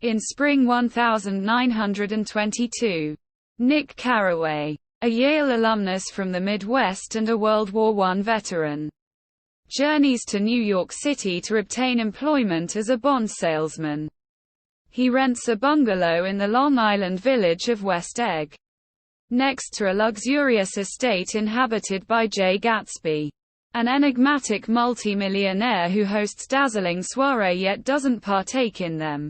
In spring 1922. Nick Carraway, a Yale alumnus from the Midwest and a World War I veteran, journeys to New York City to obtain employment as a bond salesman. He rents a bungalow in the Long Island village of West Egg, next to a luxurious estate inhabited by Jay Gatsby, an enigmatic multimillionaire who hosts dazzling soirees yet doesn't partake in them.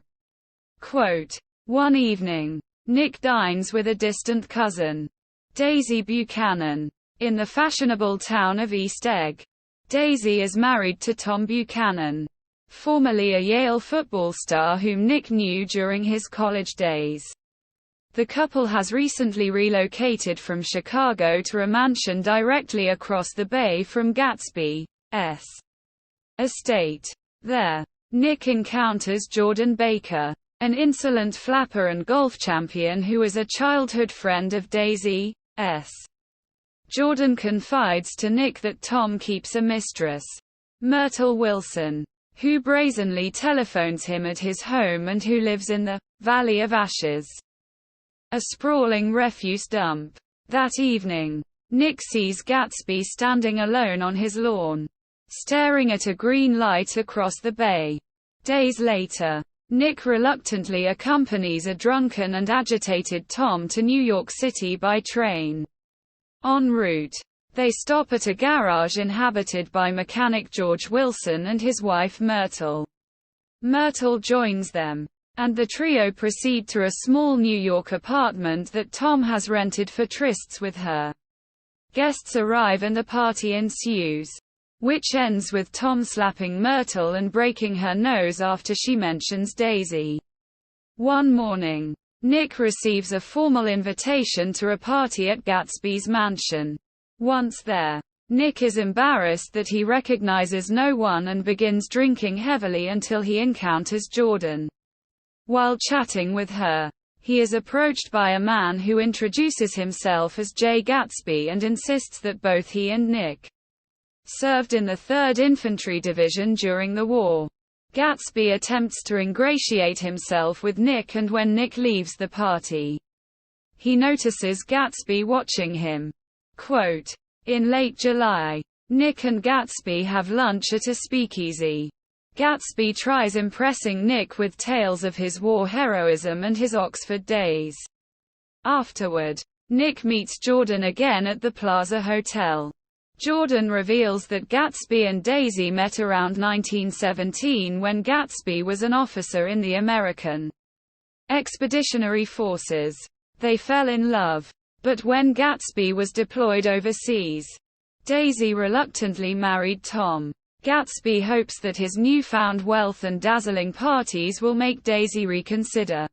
Quote, "One evening, Nick dines with a distant cousin, Daisy Buchanan, in the fashionable town of East Egg. Daisy is married to Tom Buchanan, formerly a Yale football star whom Nick knew during his college days. The couple has recently relocated from Chicago to a mansion directly across the bay from Gatsby's estate. There, Nick encounters Jordan Baker, an insolent flapper and golf champion who is a childhood friend of Daisy's. Jordan confides to Nick that Tom keeps a mistress, Myrtle Wilson, who brazenly telephones him at his home and who lives in the Valley of Ashes, a sprawling refuse dump. That evening, Nick sees Gatsby standing alone on his lawn, staring at a green light across the bay. Days later, Nick reluctantly accompanies a drunken and agitated Tom to New York City by train. En route, they stop at a garage inhabited by mechanic George Wilson and his wife Myrtle. Myrtle joins them, and the trio proceed to a small New York apartment that Tom has rented for trysts with her. Guests arrive and a party ensues, which ends with Tom slapping Myrtle and breaking her nose after she mentions Daisy. One morning, Nick receives a formal invitation to a party at Gatsby's mansion. Once there, Nick is embarrassed that he recognizes no one and begins drinking heavily until he encounters Jordan. While chatting with her, he is approached by a man who introduces himself as Jay Gatsby and insists that both he and Nick served in the 3rd Infantry Division during the war. Gatsby attempts to ingratiate himself with Nick, and when Nick leaves the party, he notices Gatsby watching him. Quote, "In late July, Nick and Gatsby have lunch at a speakeasy. Gatsby tries impressing Nick with tales of his war heroism and his Oxford days. Afterward, Nick meets Jordan again at the Plaza Hotel. Jordan reveals that Gatsby and Daisy met around 1917 when Gatsby was an officer in the American Expeditionary Forces. They fell in love. But when Gatsby was deployed overseas, Daisy reluctantly married Tom. Gatsby hopes that his newfound wealth and dazzling parties will make Daisy reconsider.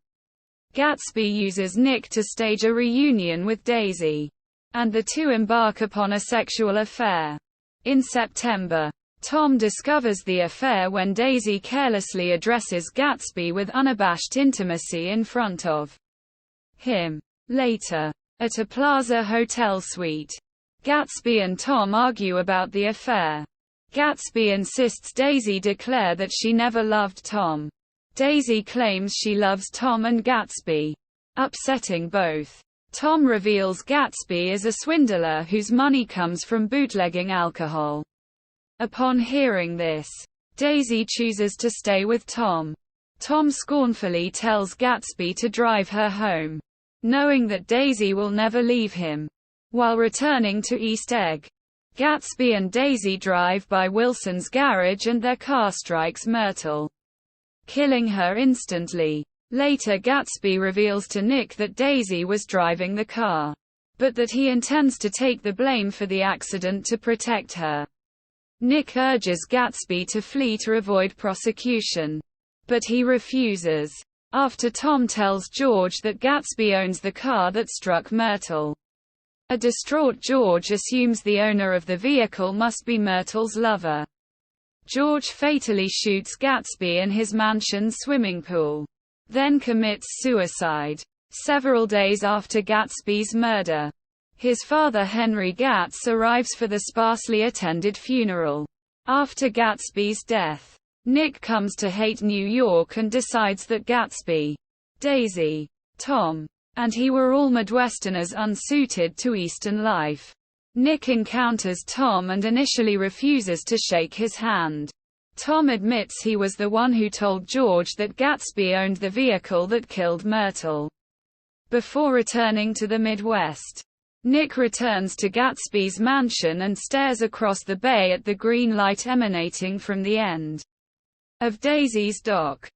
Gatsby uses Nick to stage a reunion with Daisy, and the two embark upon a sexual affair. In September, Tom discovers the affair when Daisy carelessly addresses Gatsby with unabashed intimacy in front of him. Later, at a Plaza Hotel suite, Gatsby and Tom argue about the affair. Gatsby insists Daisy declare that she never loved Tom. Daisy claims she loves Tom and Gatsby, upsetting both. Tom reveals Gatsby is a swindler whose money comes from bootlegging alcohol. Upon hearing this, Daisy chooses to stay with Tom. Tom scornfully tells Gatsby to drive her home, knowing that Daisy will never leave him. While returning to East Egg, Gatsby and Daisy drive by Wilson's garage and their car strikes Myrtle, killing her instantly. Later, Gatsby reveals to Nick that Daisy was driving the car, but that he intends to take the blame for the accident to protect her. Nick urges Gatsby to flee to avoid prosecution, but he refuses. After Tom tells George that Gatsby owns the car that struck Myrtle, a distraught George assumes the owner of the vehicle must be Myrtle's lover. George fatally shoots Gatsby in his mansion's swimming pool, then commits suicide. Several days after Gatsby's murder, his father Henry Gatz arrives for the sparsely attended funeral. After Gatsby's death, Nick comes to hate New York and decides that Gatsby, Daisy, Tom, and he were all Midwesterners unsuited to Eastern life. Nick encounters Tom and initially refuses to shake his hand. Tom admits he was the one who told George that Gatsby owned the vehicle that killed Myrtle. Before returning to the Midwest, Nick returns to Gatsby's mansion and stares across the bay at the green light emanating from the end of Daisy's dock.